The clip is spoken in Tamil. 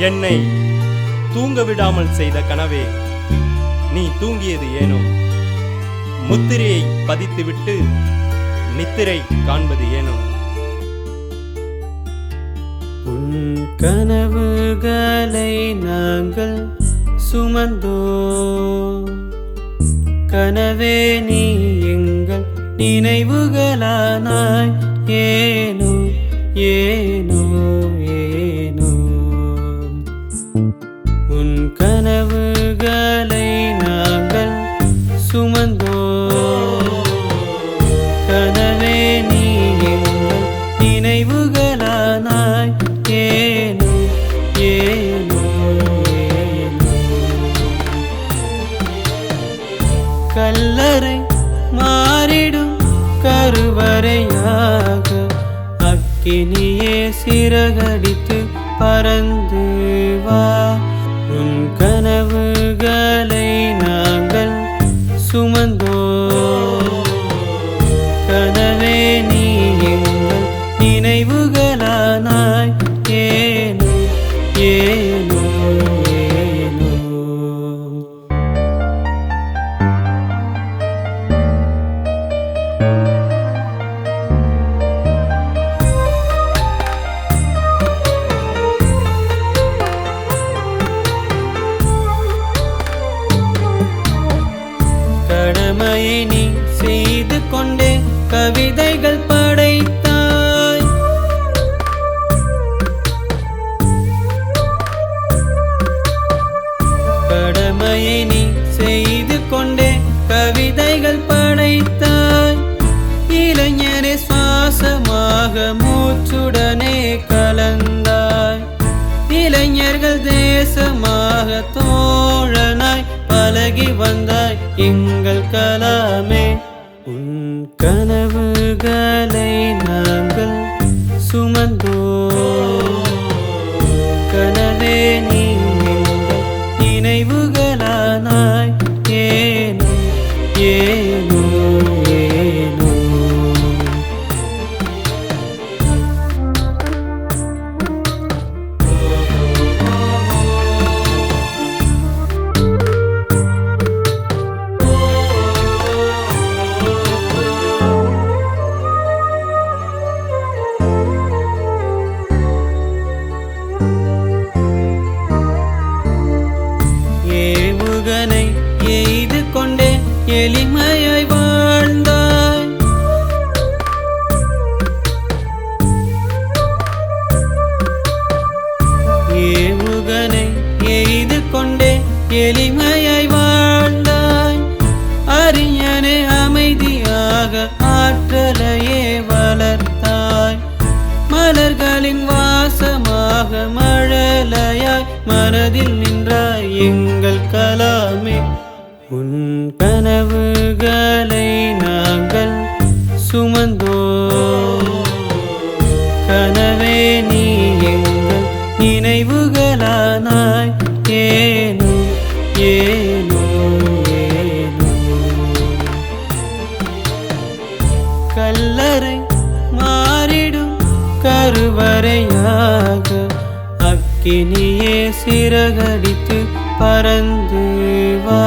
என்னை தூங்க விடாமல் செய்த கனவே, நீ தூங்கியது ஏனோ? முத்திரையை பதித்துவிட்டு நித்திரை காண்பது ஏனோ? உன் கனவுகளை நாங்கள் சுமந்தோ, கனவே நீ எங்கள் நினைவுகளானாய். ஏனோ ஏனோ ஏனோ உன் கனவுகளை நாங்கள் சுமந்தோ, கனவே நீ எங்கள் நினைவுகளானாய். ஏனோ ஏனோ ஏனோ கல்லறை மாறிடும் கருவறையாக அக்கினியே சிறகடித்து பறந்து வா. உன் கனவுகளை நாங்கள் சுமந்தோ, கனவே நீ எங்கள் நினைவுகளானாய். ஏனோ ஏனோ ஏனோ கடமையை நீ செய்து கொண்டே கவிதைகள் படைத்தாய். கடமையை நீ செய்து கொண்டே கவிதைகள் படைத்தாய். இளைஞரே சுவாசமாக மூச்சுடனே கலந்தாய். இளைஞர்கள் தேசமாக தோழனாய் பழகி வந்தாய் எங்கள் கலாமே. உன் கனவுகளை நாங்கள் சுமந்தோ, கனவே நீ எங்கள் நினைவுகளானாய். ஏனோ ஏனோ ஏனோ ஏவுகணை எய்து கொண்டே எளிமையாய் வாழ்ந்தாய். ஏவுகணை எய்து கொண்டே எளிமையாய் வாழ்ந்தாய். அறிஞனே அமைதியாக ஆற்றலையே வளர்த்தாய். மலர்களின் வாசமாக மழலையாய் மனதில் நின்றாய் எங்கள் கலாமே. உன் கனவுகளை நாங்கள் சுமந்தோ, கனவே நீ எங்கள் நினைவுகளானாய். ஏனோ ஏனோ ஏனோ கல்லறை மாறிடும் கருவறையாக அக்கினியே சிறகடித்து பறந்து வா.